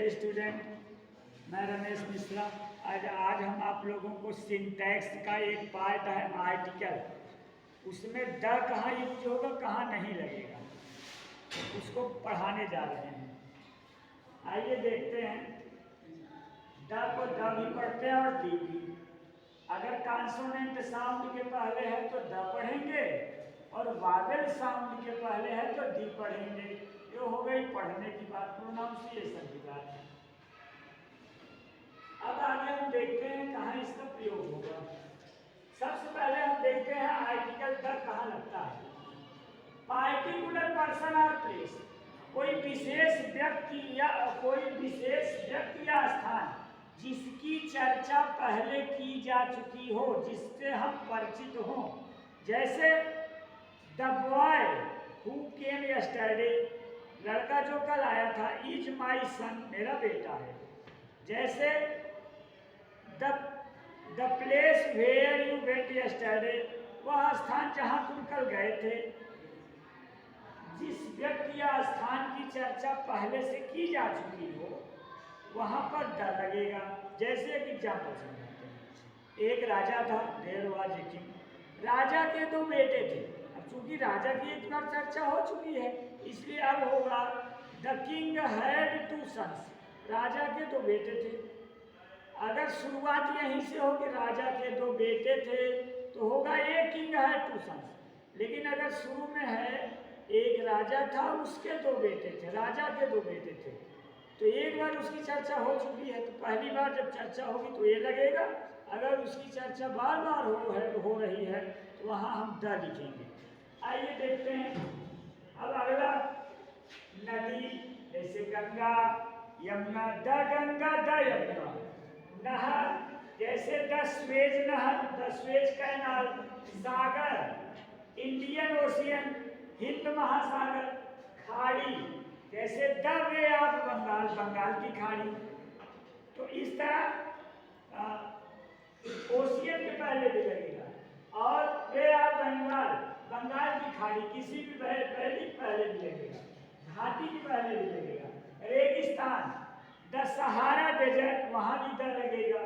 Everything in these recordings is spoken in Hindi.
डियर स्टूडेंट, मैं रमेश मिश्रा। आज हम आप लोगों को सिंटैक्स का एक पार्ट है आर्टिकल, उसमें द कहाँ यूज होगा कहाँ नहीं लगेगा, उसको पढ़ाने जा रहे हैं। आइए देखते हैं। द को द भी पढ़ते हैं और डी भी। अगर कॉन्सोनेंट साउंड के पहले है तो द पढ़ेंगे और वावेल साउंड के पहले है तो डी पढ़ेंगे। ये हो गई पढ़ने की बात, प्रोनाउंसिएशन की बात। अब आगे हम देखते हैं कहाँ इसका प्रयोग होगा। सबसे पहले हम देखते हैं आर्टिकल द कहाँ लगता है। पार्टिकुलर पर्सन और प्लेस, कोई विशेष व्यक्ति या स्थान जिसकी चर्चा पहले की जा चुकी हो, जिससे हम परिचित हों। जैसे the boy who came yesterday, लड़का जो कल आया था। इज माई सन, मेरा बेटा है। जैसे the place where you went yesterday, वह स्थान जहाँ तुम कल गए थे। जिस व्यक्ति या स्थान की चर्चा पहले से की जा चुकी हो वहाँ पर द लगेगा। जैसे एक एग्जाम्पल समझाते हैं। एक राजा था, देयर वाज ए किंग। राजा के दो बेटे थे। अब चूंकि राजा की एक बार चर्चा हो चुकी है, इसलिए अब होगा the king had two sons, राजा के दो बेटे थे। अगर शुरुआत यहीं से हो कि राजा के दो बेटे थे तो होगा a king had two sons. लेकिन अगर शुरू में है एक राजा था, उसके दो बेटे थे, राजा के दो बेटे थे, तो एक बार उसकी चर्चा हो चुकी है तो पहली बार जब चर्चा होगी तो ये लगेगा। अगर उसकी चर्चा बार बार हो रही है तो वहाँ हम द लिखेंगे। आइए देखते हैं। अब अगला नदी, जैसे गंगा, यमुना, द गंगा द यमुना। नहर, जैसे द स्वेज नहर, द स्वेज कैनाल। सागर, इंडियन ओशियन, हिंद महासागर। खाड़ी, जैसे the bay of Bengal, Bengal की खाड़ी। तो इस तरह ओशियन के पहले भी लगेगा और वे ऑफ बंगाल, बंगाल की खाड़ी, किसी भी पहले भी लगेगा। घाटी के पहले भी लगेगा। रेगिस्तान, द सहारा डेजर्ट, वहाँ भी द लगेगा।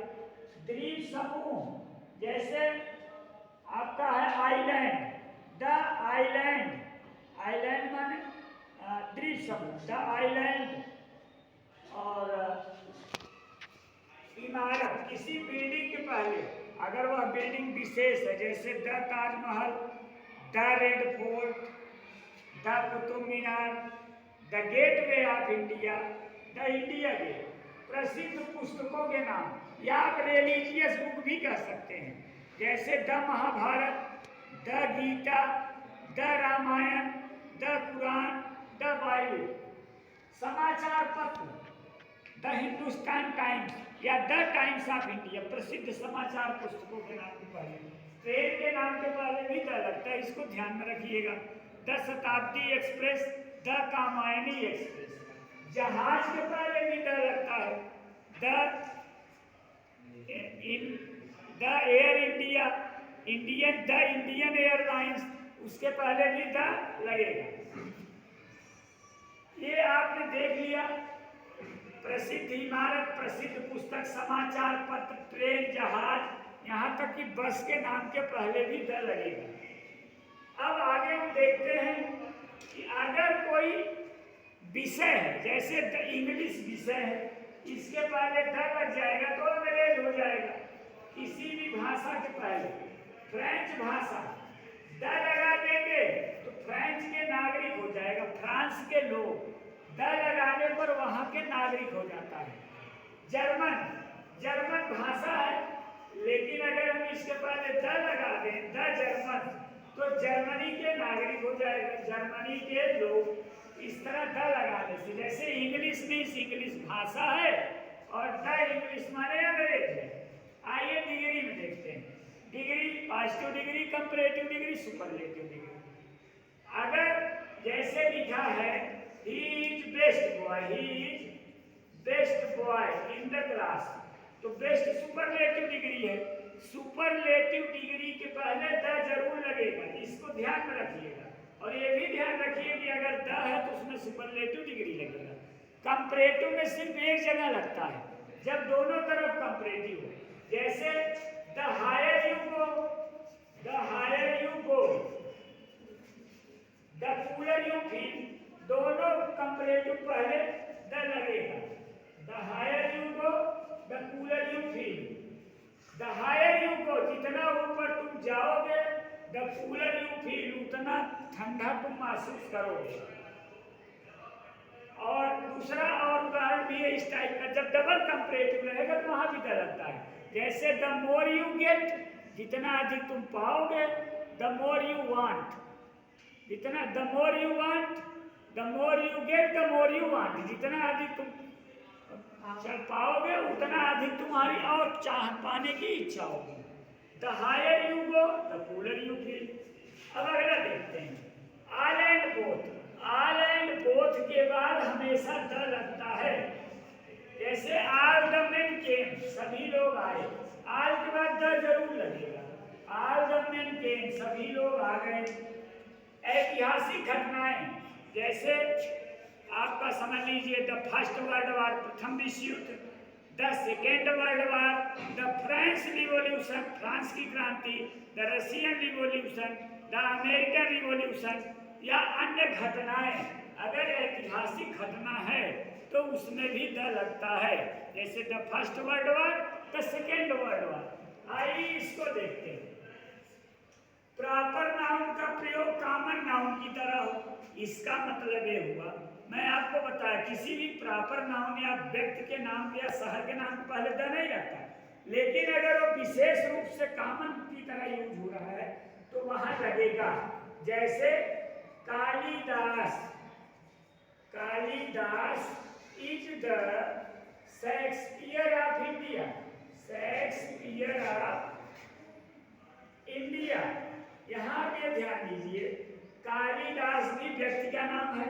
द्वीप समूह, जैसे आपका है आइलैंड, द आइलैंड, आइलैंड माने द्वीप समूह, द आइलैंड। और इमारत, किसी बिल्डिंग के पहले अगर वह बिल्डिंग विशेष है, जैसे the Taj Mahal, the red fort, the Qutub Minar, the gateway of India, the India gate. प्रसिद्ध पुस्तकों के नाम, या आप रिलीजियस बुक भी कह सकते हैं, जैसे the Mahabharata, the Gita, the Ramayana, the Quran, the Bible. समाचार पत्र, द हिंदुस्तान टाइम्स या द टाइम्स ऑफ इंडिया, प्रसिद्ध समाचार पुस्तकों के नाम के पहले। ट्रेन के नाम के पहले भी द लगता है, इसको ध्यान में रखिएगा। द शताब्दी एक्सप्रेस, द कामायनी एक्सप्रेस। जहाज के पहले भी द लगता है, the air India, Indian, the Indian airlines, उसके पहले भी द लगेगा। ये आपने देख लिया। प्रसिद्ध इमारत, प्रसिद्ध पुस्तक, समाचार पत्र, ट्रेन, जहाज, यहाँ तक कि बस के नाम के पहले भी द लगेगा। अब आगे हम देखते हैं कि अगर कोई विषय है, जैसे द इंग्लिश विषय है, इसके पहले द लग जाएगा तो अंग्रेज हो जाएगा। किसी भी भाषा के पहले, फ्रेंच भाषा, द लगा देंगे तो फ्रेंच के नागरिक हो जाएगा, फ्रांस के लोग। द लगाने पर वहाँ के नागरिक हो जाता है। जर्मन, जर्मन भाषा है, लेकिन अगर हम इसके पहले द लगा दें, द जर्मन, तो जर्मनी के नागरिक हो जाएगा, जर्मनी के लोग। इस तरह द लगाने से, जैसे इंग्लिश मीन्स इंग्लिश भाषा है और द इंग्लिश माने अंग्रेज है। आइए डिग्री में देखते हैं। Degree, positive degree, comparative degree, superlative degree. अगर जैसे लिखा है he is best boy, he is best boy in the class, तो बेस्ट सुपरलेटिव डिग्री है। सुपरलेटिव डिग्री के पहले द जरूर लगेगा, इसको ध्यान में रखिएगा। और ये भी ध्यान रखिए कि अगर द है तो उसमें सुपरलेटिव डिग्री लगेगा। कंपरेटिव में सिर्फ एक जगह लगता है जब दोनों तरफ कंपरेटिव हो। जैसे the higher you go, the cooler you feel, दोनों कंपरेटिव पहले द लगेगा। The higher you go, the cooler you feel. The higher you go, जितना ऊपर तुम जाओगे, द कूलर यू फील, उतना ठंडा तुम महसूस करोगे। और दूसरा और उदाहरण भी है इस टाइप का, जब डबल कंपरेटिव रहेगा तो वहां भी द लगता है। जैसे द मोर यू गेट, जितना अधिक तुम पाओगे, द मोर यू वांट, जितना the more you want, the more you get, the more you want, जितना अधिक तुम चल पाओगे उतना अधिक तुम्हारी और चाह पाने की इच्छा होगी। The higher you go, the cooler you feel. अब अगला देखते हैं, all and both. All and both के बाद हमेशा द लगता है। जैसे ऑल द मेन केम, सभी लोग आए, ऑल के बाद द जरूर लगेगा। ऑल द मेन केम, सभी लोग आ गए। ऐतिहासिक घटनाएं, जैसे आपका समझ लीजिए द फर्स्ट वर्ल्ड वॉर, प्रथम विश्व युद्ध, the second world war, the French revolution, France की क्रांति, the Russian revolution, the American revolution, या अन्य घटनाएं। अगर ऐतिहासिक घटना है तो उसमें भी द लगता है। जैसे the first world war, the second world war. आइए इसको देखते हैं। प्रॉपर नाउन का प्रयोग कॉमन नाउन की तरह हो, इसका मतलब ये हुआ, मैं आपको बताया किसी भी प्रॉपर नाउन या व्यक्ति के नाम या शहर के नाम पहले द नहीं लगता, लेकिन अगर वो विशेष रूप से कॉमन की तरह यूज हो रहा है तो वहां लगेगा। जैसे Kalidas, Kalidas is the Shakespeare of India, Shakespeare of India. यहाँ पे ध्यान दीजिए, कालिदास भी व्यक्ति का नाम है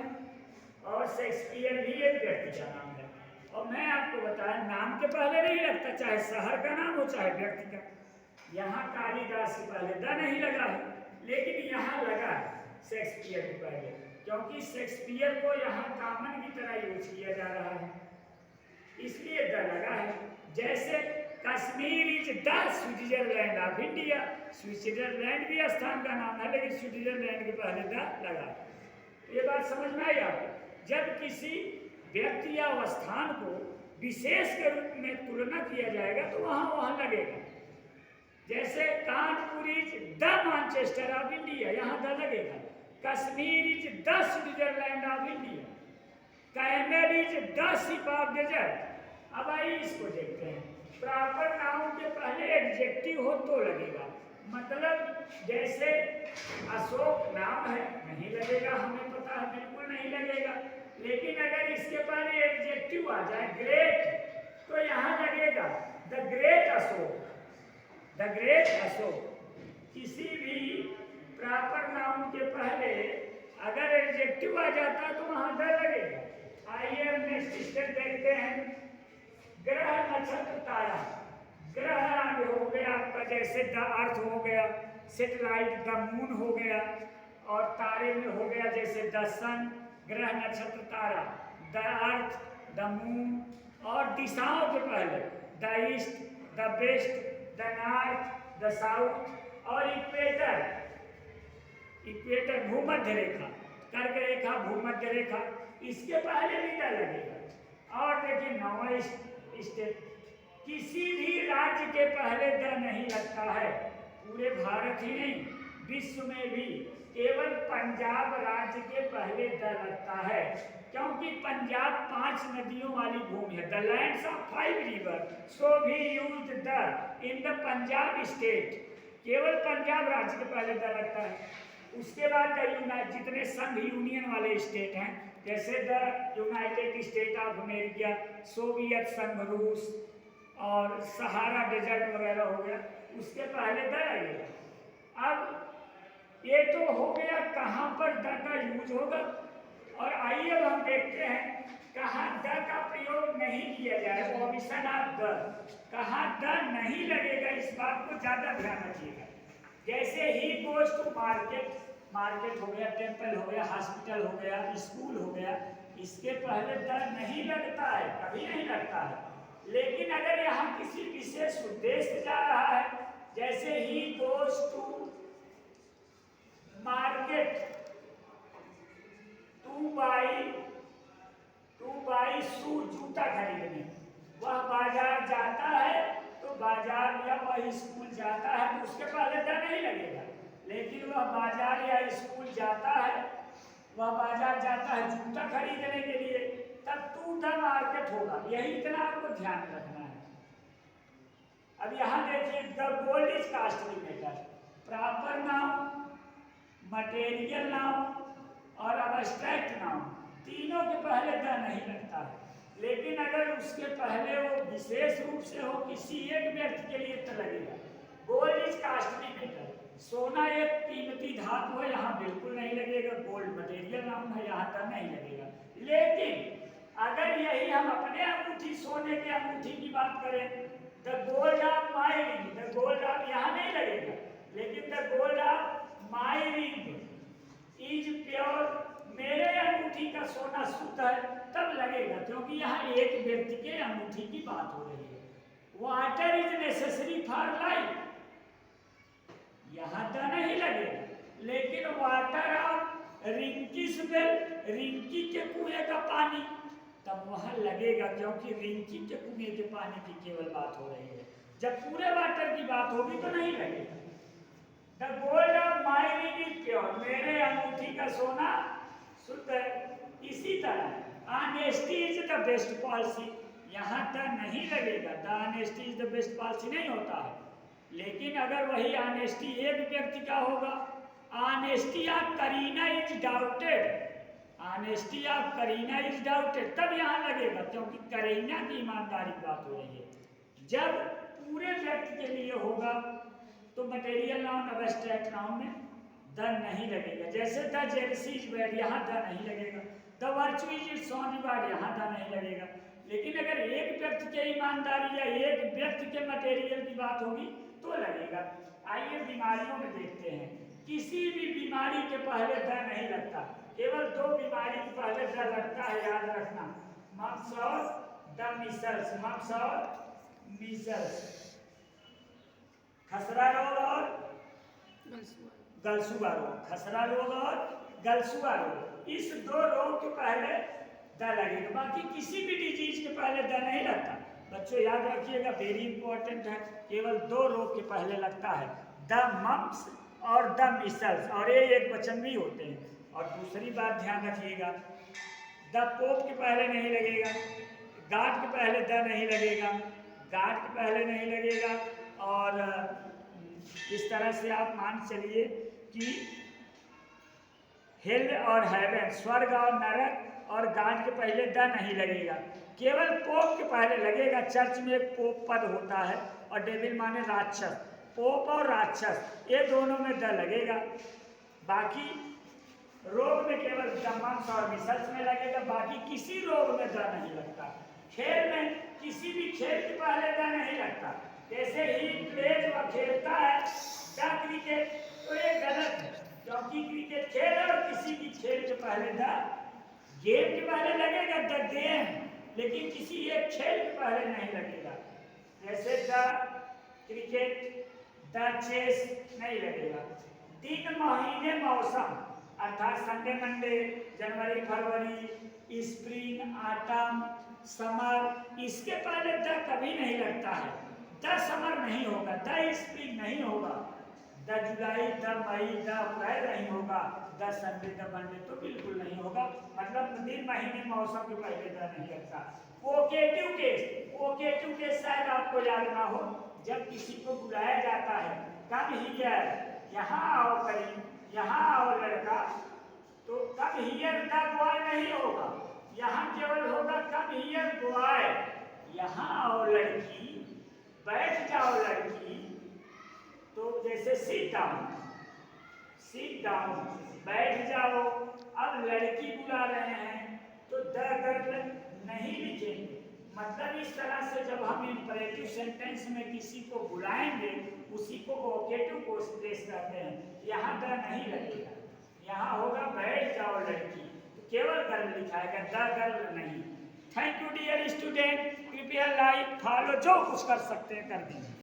और शेक्सपियर भी एक व्यक्ति का नाम है। और मैं आपको बताया नाम के पहले नहीं लगता, चाहे शहर का नाम हो चाहे व्यक्ति का। यहाँ कालिदास के पहले द नहीं लगा है, लेकिन यहाँ लगा है शेक्सपियर के पहले, क्योंकि शेक्सपियर को यहाँ कॉमन की तरह यूज किया जा रहा है, इसलिए द लगा है। जैसे Kashmir is the Switzerland of India, Switzerland भी स्थान का नाम है, लेकिन स्विट्जरलैंड के पहले द लगा। ये बात समझ में आई आपको? जब किसी व्यक्ति या स्थान को विशेष के रूप में तुलना किया जाएगा तो वहां लगेगा। जैसे Kanpur is the Manchester of India, यहाँ द लगेगा। Kashmir is the Switzerland of India, camel is the ship of desert. अब आइए इसको देखते हैं। प्रॉपर नाउन के पहले एडजेक्टिव हो तो लगेगा, मतलब जैसे अशोक नाम है, नहीं लगेगा, हमें पता है, बिल्कुल नहीं लगेगा। लेकिन अगर इसके पहले एडजेक्टिव आ जाए ग्रेट, तो यहाँ लगेगा the great Ashok, the great Ashok. किसी भी प्रॉपर नाउन के पहले अगर एडजेक्टिव आ जाता है तो वहां द लगेगा। आइए हम नेक्स्ट स्टेप देखते हैं। ग्रह नक्षत्र तारा, ग्रह हो गया आपका, जैसे द अर्थ हो गया, सेटेलाइट द मून हो गया, और तारे में हो गया जैसे द सन, ग्रह नक्षत्र तारा, द अर्थ, द मून। और दिशाओं के पहले the east, the west, the north, the south. और इक्वेटर, इक्वेटर भूमध्य रेखा, कर्क रेखा, भूमध्य रेखा, इसके पहले भी द लगेगा। और देखिए 9वां स्टेप, किसी भी राज्य के पहले द नहीं लगता है। पूरे भारत ही नहीं, विश्व में भी केवल पंजाब राज्य के पहले द लगता है, क्योंकि पंजाब 5 नदियों वाली भूमि है, द लैंड्स ऑफ 5 रिवर, सो भी used the in the Punjab state. केवल पंजाब राज्य के पहले द लगता है। उसके बाद जितने संघ यूनियन वाले स्टेट हैं, जैसे the United state of America, Soviet संघ रूस, और सहारा डेजर्ट वगैरह हो गया, उसके पहले द लगेगा। अब ये तो हो गया कहाँ पर द का यूज होगा। और आइए अब हम देखते हैं कहाँ द का प्रयोग नहीं किया जाए। ऑप्शन ऑफ द, कहाँ द नहीं लगेगा, इस बात को ज्यादा ध्यान रखिएगा। जैसे ही गोज टू मार्केट, मार्केट हो गया, टेम्पल हो गया, हॉस्पिटल हो गया, स्कूल हो गया, इसके पहले द नहीं लगता है, कभी नहीं लगता है। लेकिन अगर यहाँ किसी विशेष उद्देश्य जा रहा है, जैसे ही goes to market to buy shoe, जूता खरीदने, वह बाजार जाता है, तो बाजार या वह स्कूल जाता है तो उसके पहले द नहीं लगेगा। लेकिन वह बाजार या स्कूल जाता है, वह बाजार जाता है जूता खरीदने के लिए, तब टू द मार्केट होगा। यही इतना आपको ध्यान रखना है। अब यहाँ देखिए, the gold is costly metal, proper noun, material noun और अब्स्ट्रैक्ट नाउन, तीनों के पहले द नहीं लगता है। लेकिन अगर उसके पहले वो विशेष रूप से हो किसी एक व्यक्ति के लिए तो लगेगा। गोल्ड इज कास्टली मेटल, सोना एक कीमती धातु है, यहाँ बिल्कुल नहीं लगेगा। गोल्ड मटेरियल नाउन है, यहाँ द नहीं लगेगा। लेकिन अगर यही हम अपने अंगूठी, सोने के अंगूठी की बात करें, the gold of my ring, the gold of यहाँ नहीं लगेगा। लेकिन the gold of my ring is pure, मेरे अंगूठी का सोना शुद्ध है, तब लगेगा, क्योंकि यहाँ एक व्यक्ति के अंगूठी की बात हो रही है। Water is necessary for life, यहाँ द नहीं लगेगा। लेकिन वाटर ऑफ रिंकीस वेल, रिंकी के कुएं का पानी, तब वहां लगेगा, क्योंकि रिंकी के कुएं के पानी की केवल बात हो रही है। जब पूरे वाटर की बात होगी तो नहीं लगेगा। The gold of my ring is pure, मेरे अंगूठी का सोना शुद्ध है। इसी तरह honesty is the best policy, यहाँ द नहीं लगेगा। The honesty is the best policy नहीं होता है। लेकिन अगर वही ऑनेस्टी एक व्यक्ति का होगा, honesty of Kareena is doubted, honesty of Kareena is doubted, तब यहाँ लगेगा, क्योंकि करीना की ईमानदारी की बात हो रही है। जब पूरे व्यक्ति के लिए होगा तो मटेरियल नाउन, अब्स्ट्रैक्ट नाउन में द नहीं लगेगा। जैसे द जेलसी इज बैड, यहाँ द नहीं लगेगा। The virtue is its own reward, यहाँ द नहीं लगेगा। लेकिन अगर एक व्यक्ति के ईमानदारी या एक व्यक्ति के मटेरियल की बात होगी तो लगेगा। आइए बीमारियों में देखते हैं। किसी भी बीमारी के पहले द नहीं लगता, केवल दो बीमारी के पहले द लगता है, याद रखना, मम्स और द मीजल्स, मम्स और मीजल्स, खसरा रोग और गलसुआ रोग, खसरा रोग और गलसुआ रोग, इस दो रोग के पहले द लगेगा। बाकी किसी भी डिजीज के पहले द नहीं लगता। बच्चों याद रखिएगा, वेरी इंपॉर्टेंट है, केवल दो रोग के पहले लगता है, द मम्स और द मीजल्स, और ये एक वचन भी होते हैं। और दूसरी बात ध्यान रखिएगा, द पोप के पहले नहीं लगेगा, गार्ड के पहले द नहीं लगेगा, गार्ड के पहले नहीं लगेगा। और इस तरह से आप मान चलिए कि हेल और हेवन, स्वर्ग और नरक, और गार्ड के पहले द नहीं लगेगा, केवल पोप के पहले लगेगा। चर्च में एक पोप पद होता है, और डेविल माने राक्षस, पोप और राक्षस, ये दोनों में द लगेगा। बाकी रोग में केवल द मम्स और मीजल्स में लगेगा, बाकी किसी रोग में द नहीं लगता। खेल में किसी भी खेल के पहले द नहीं लगता। जैसे ही प्लेज वह खेलता है द क्रिकेट, तो ये गलत है, क्योंकि क्रिकेट खेल और किसी भी खेल के पहले द, गेम के पहले लगेगा द गेम, लेकिन किसी एक खेल के पहले नहीं लगेगा। जैसे द क्रिकेट, द चेस नहीं लगेगा। दिन, महीने, मौसम, अर्थात संडे मंडे, जनवरी फरवरी, स्प्रिंग, ऑटम, समर, इसके पहले द कभी नहीं लगता है। द समर नहीं होगा, द स्प्रिंग नहीं होगा, the July, the May, the April नहीं होगा, द संडे, द मंडे तो बिल्कुल नहीं होगा। मतलब दिन, महीने, मौसम के पहले द नहीं लगता। वोकेटिव केस, वोकेटिव केस शायद आपको याद ना हो, जब किसी को बुलाया जाता है, कम हियर, यहाँ आओ करीब, यहाँ आओ लड़का, तो कम हियर द बॉय नहीं होगा, यहाँ केवल होगा कम हियर बॉय, यहाँ आओ लड़की, बैठ जाओ लड़की। तो जैसे सीट डाउन, सीट डाउन, बैठ जाओ। अब लड़की बुला रहे हैं तो द गर्ल नहीं लिखेंगे। मतलब इस तरह से जब हम इंपरेटिव सेंटेंस में किसी को बुलाएंगे, उसी को वोकेटिव केस कहते हैं। यहाँ द नहीं लगेगा, यहाँ होगा बैठ जाओ लड़की। तो केवल गर्व लिखा है, द गर्व नहीं। थैंक यू डियर स्टूडेंट, कृपया लाइक फॉलो जो कुछ कर सकते हैं कर दीजिए।